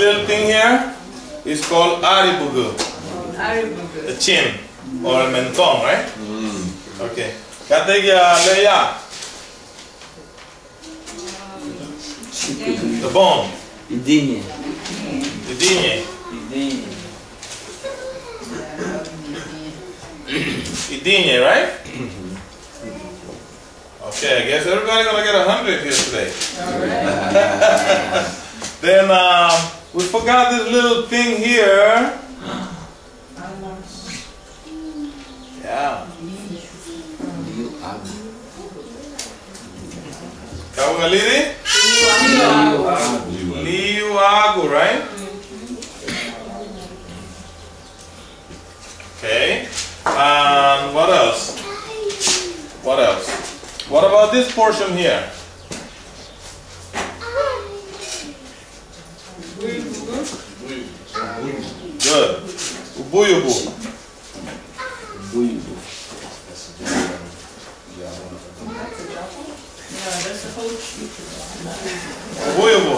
little thing here is called aribugu. The chin or a mentong, right? Okay. The bone. Idinye. Idinye. Idinye, right? Okay, I guess everybody gonna get 100 here today. Then we forgot this little thing here. Yeah. Kawangaliri? Liuagu, right? Okay. And what else? What else? What about this portion here? Good. Ubuyubu. Ubuyubu.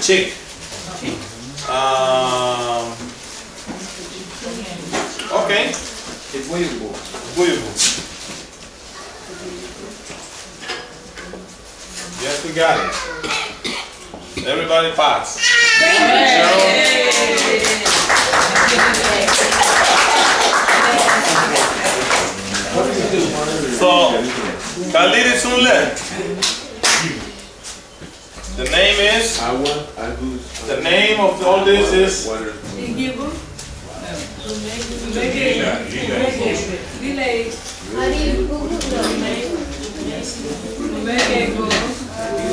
Chick. Okay. Ubuyubu. Yes, we got it. Everybody pass. So, Khalidi Sunle. The name is. The name of all this is.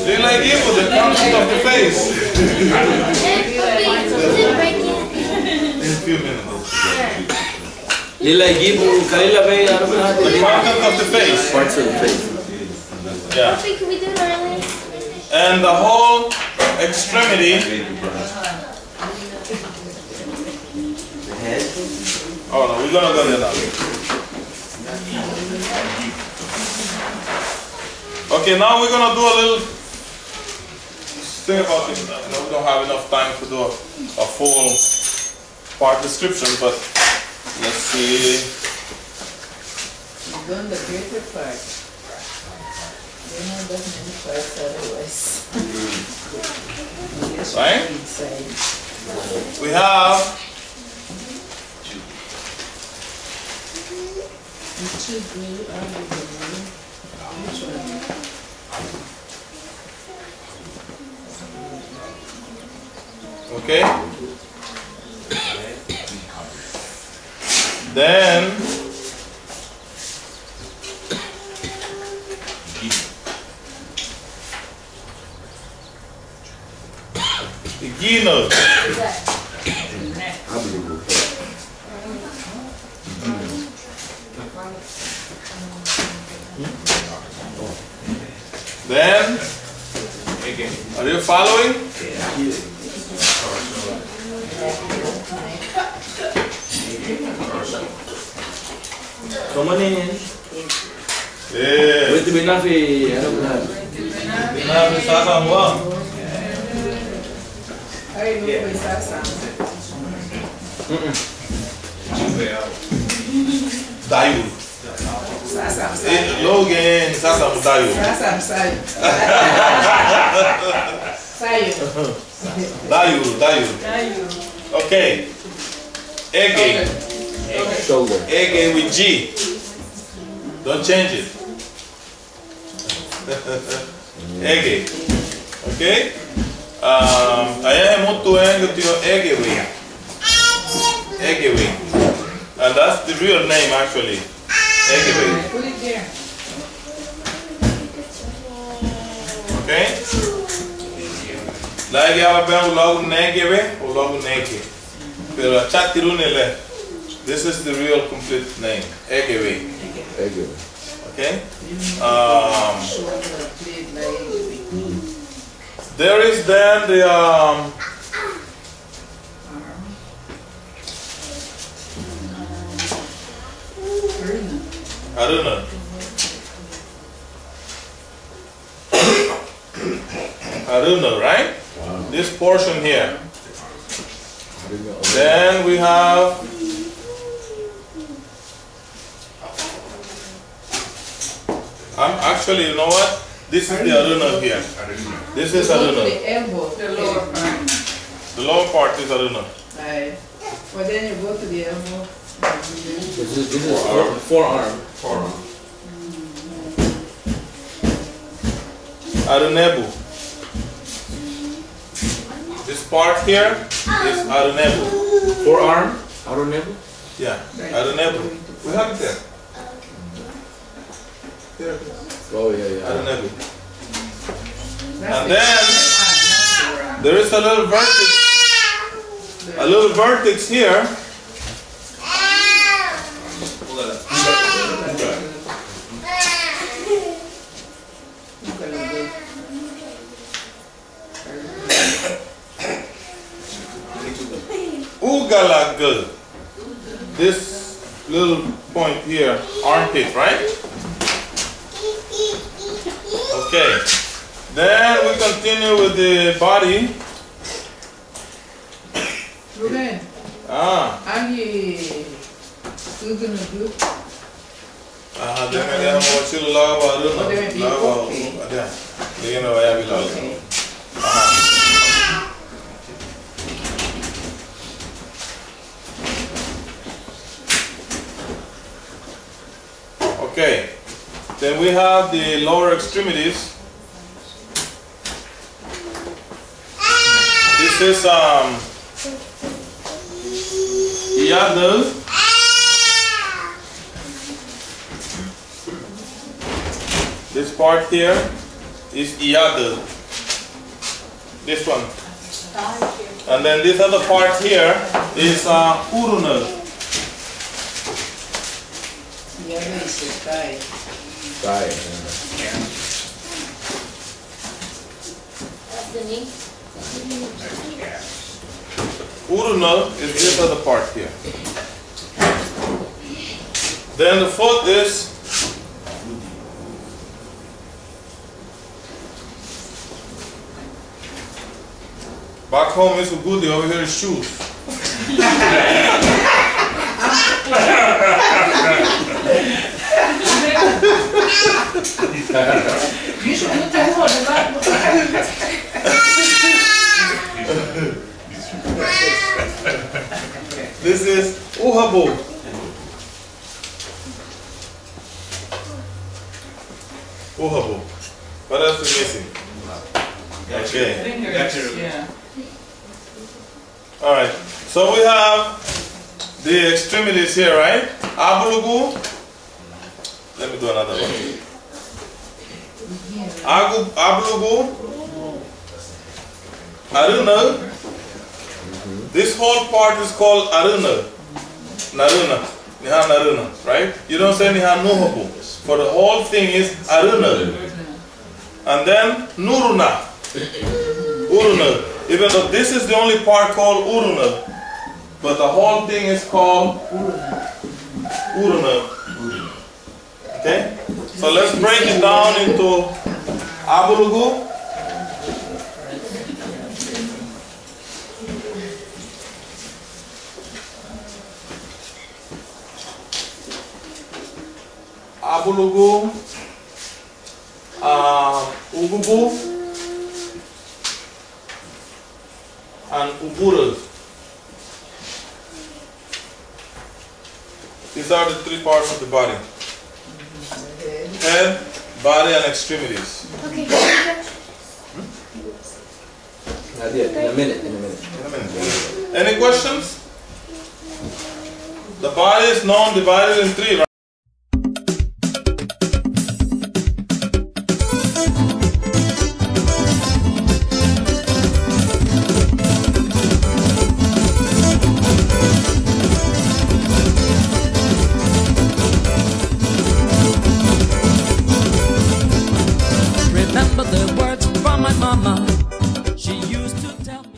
Lila Gibu, the concept of the face. In a few minutes. Lila Gibu, Kalila Bay, The concept of the face. Parts of the face. Yeah. Can we do it early? And the whole extremity. Oh no, we're gonna go there now. Okay, now we're gonna do a little thing about this. We don't have enough time to do a full part description, but let's see. You're doing the greater part. You're not that many parts otherwise. Right? We have okay. Then the Guinness. Then, are you following? Come on in. Yeah. Wait to be enough. Dayu. Logan, Sasa Dayu. Dayu. Okay. Ege. Shoulder. Ege with G. Don't change it. Ege. Okay? Ayan mutu engo tiyo Egewe. Egewe. And that's the real name actually. Egewe. Put it there. Okay? Lagi apa bang logo Negewe or logo Nege. Pero chatirunele. This is the real complete name. Egewe. Okay? There is then the Aruna. Aruna, right? Wow. This portion here. Then we have actually, you know what? This is the Aruna here. This is Aruna. The elbow, the lower part. The lower part is Aruna. Right. But then you go to the elbow. This is forearm. Arunebu. This part here is Arunebu. Forearm? Arunebu? Yeah, Arunebu. We have it there. There it is. Oh, yeah. Arunebu. And then there is a little vertex here. Ugalagal. This little point here, armpit, right? Okay. Then we continue with the body. Ruben, Angie, who's gonna do? Okay, then we have the lower extremities. This is Iyadul. This part here is Iyadul. This one. And then this other part here is Urunal. The other is the thigh. Thigh. That's the knee. Urunal is this other part here. Then the foot is back home is Ugudi, over here is shoes. You should look at her. This is Uhabu. Uhabu. What else is missing? Okay. Fingers, yeah. Alright. So we have the extremities here, right? Abulugu. Let me do another one. Abulugu. Aruna. This whole part is called Aruna. Naruna. Niha Naruna, right? You don't say Niha Nuhabu. For the whole thing is Aruna. And then Nuruna. Uruna. Even though this is the only part called Uruna. But the whole thing is called Uruna. Okay? So let's break it down into Abulugu. Abulugu, Ugubu, and Uburu. These are the three parts of the body. Head, body, and extremities. Okay. Not yet. In a minute. Any questions? The body is known divided in three, right? Remember the words from my mama. She used to tell me.